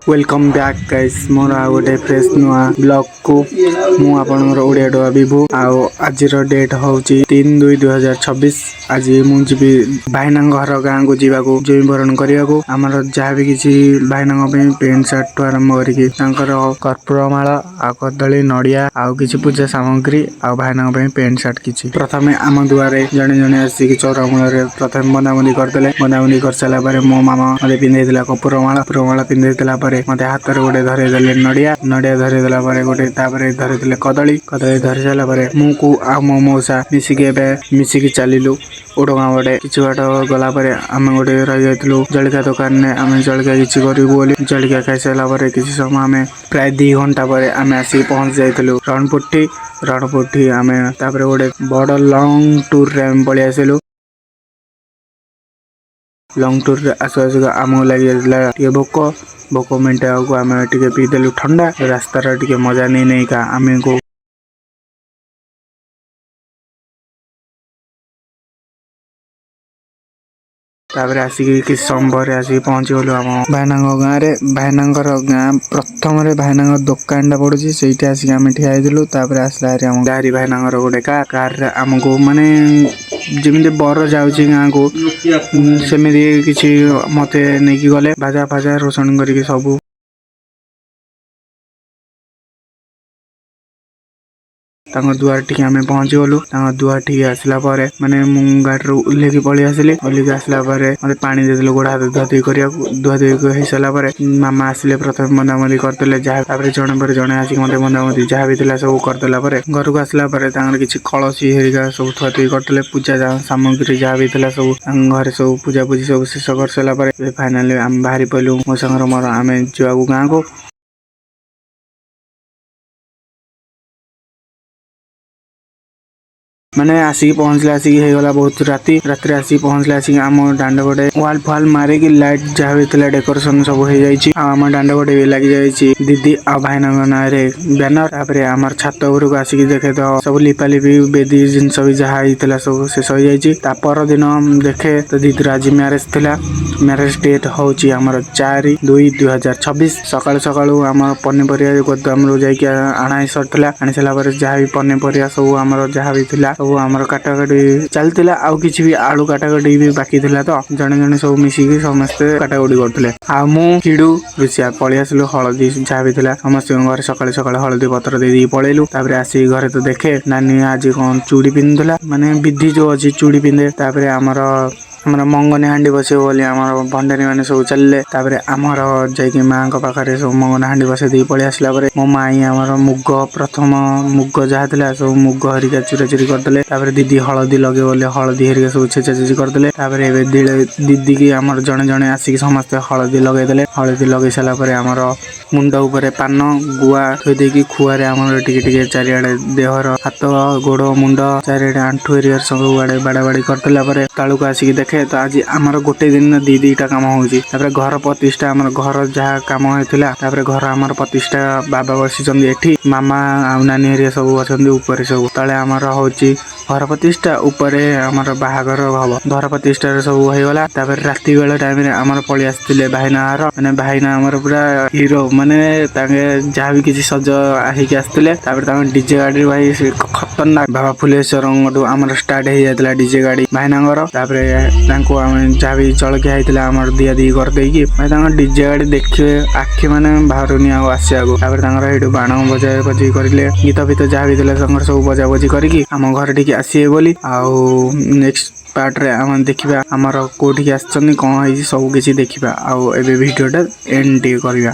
Welcome back guys मोर आ गोटे fresh नुआ blog को मु आपनकर ओडिया डोआ बिभु आउ आज डेट होची 3/2/2026। आज मु जीवी भाईना घर गाँ को जीवाको जमी भरण करियाको आमर जहाँ भी किसी भाईना पेंट शर्ट टू आरंभ करिकी तांकर कर्पूरमाला आ कदली नड़िया आउ किसी पूजा सामग्री आ भाईना पेंट शर्ट किछि प्रथमे आम दुआरे जने जने आसिक चौरामूल प्रथम बंदाबंदी करदेले। बंदाबंदी कर सारा पर मो मामा मते पिंधेइला कर्पूरमाला पिंधेइला मते हाथ रे गोटे धरेदेले नड़िया धरी देला गोटे धरीदे कदली धरी सारा मुझे आ मो मौसा मिसिकी चलिलु ओडगाँ बटे किसी बाट गला आम गोटे रही जाइलु जलिका दुकान में आम जलिका किसी करूँ जलिका खाई सारा किसी समय आम प्राय 2 घंटा पर आम आसिक पहुंच जाइलु रणपुट्टी आम गोटे बड़ लंग टूर रे आम पलि आसिलु। लंग टूर रे आसु आसु आमको लगी भोक मिनटे आम टे पीदेलु ठंडा रास्तार टे मजा नहीं का आम को तापर आसिक किसी समय आसिक पहुंची गलु आम भाईना गाँव में। भाईना गाँ प्रथम भाईना दुकान टा पड़ी से आसिक आम ठिया तापर आसला गाड़ी भाईना गोटे कार आमको माने जमी बर जाऊँगी गाँ को सेमती किसी मत नहीं गले बाजा फाजा रोषण करके सब दुआर टी आम पहुंची गलु। दुआर टी आसला माने मु गाड़ी ओह्लेकी पलि आसिली ओह्लेकी आसला मत पानी देदेलु गोड़ हाथ धुआधुई धुआधुई हो सारा मामा आसिले प्रथम बंदाबंदी करदेले जहाँ जड़े पर जड़े आसिक मत बंदाबंदी जहाँ भी सब करदेला घर को आसला किसी कलसी हेरिका सब थुआथुई करदेले पूजा सामग्री जहाँ भी सब घर सब पूजा पूजी सब शेष कर सारा फाइनाली आम बाहरी पलु मो सांगर मोर आम जावाकू गाँ को। माने आसिक पहुंचले आसिक गला बहुत राति आसिक पहुंचले आसिक आम दांड गोटे वाल फाल मारे की लाइट जहाँ भी डेकोरेशन सब हो जाइए आम दांड गोटे भी लगी जाइए दीदी आ भाईना ना बैनर तापर आम छात उपरक आसिक देखे तो सब लिपालिपि बेदी जिनस भी जहाँ होता सब शेष हो जाइए। पर दिन देखे तो दीदी आज म्यारेज थिला म्यारेज डेट हूँ आम 4/2/2026 सकालू सकालू आम पनीपरिया गोदाम जाकि आना सरला आनी सारा जहाँ भी पनीपरिया सब आम जहाँ भी थिला सब आमर काटाकाटी चलता आउ किसी भी आलू काटाकाटी भी बाकी थिला तो जने जने सब मिसिकी समस्ते काटाकुटी करते आ मु किडू ऋषिया पलि आसिलु हलदी जहाँ भी थिला समस्त घर सकाଳେ सकाଳେ हलदी पत्र दे पलैलु। तापर आसी घरे तो देखे नानी आज कौन चूड़ी पिंधुला माने विधि जो अच्छी चूड़ी पिंधे तापर आमर मंगनी हांडी बस बोली आम भंडारी मैंने सब चलले तापर आमर जाकि माँ पाखे सब मंगनी हांडी बसई दी पलि आसला मो माई आमर मुग प्रथम मुग जहाँ थिला सब मुग हरिका चूरा चूरी करदेले तापर दीदी हलदी लगे बोले हलदी हरिका सब छेचा छेची करदेले तापर एबे दीदी की आमर जने जने आसिक समस्ते हलदी लगेदेले हलदी लगे सारा आमर मुंड उपरे पान गुआ थोई देकी खुआरे आमर टिके टिके चारिआडे देहर हाथ गोड़ मुंड चारिआडे आंठू एरिया सब आड़े बाड़ा बाड़ी करदेला तालुक आसिक देखे तो आज आमर गोटे दिन दीटा काम होउची तापर घर प्रतिष्ठा आमर घर जहाँ काम होइथिला तापर घर आमर प्रतिष्ठा बाबा बसिचंदी एठी मामा आ नानी एरिया सब अछंदी ऊपर सब तले आमर होउची घर प्रतिष्ठा ऊपर आमर बाहागर हब घर प्रतिष्ठा सब हो गला। तापर राति बेला टाइम रे आमर पलि आस्थिले भाईना माने भाईना आमर पूरा हीरो माने तांगे जहाँ भी किसी सज आहिके आस्थिले तापर तांगे डीजे गाड़ी भाई खतरनाक बाबा फुलेश्वर आमर स्टार्ट हो जाता डीजे गाड़ी भाईना तापर जहाँ भी जलखिया होता आम दिया दी करदेकी भाई डीजे गाड़ी देखिए आखि मैंने बाहरुनी आसवाक बाण बजा बजी करें गीत फीत जहाँ भी सब बजा बजी करके आम घर टी आसवे बोली आउ नेक्स्ट पार्ट रे आम देखा आमर कौटी आसछन कौन है सब किसी देखा आउ ए वीडियोटा एंड टे करवा।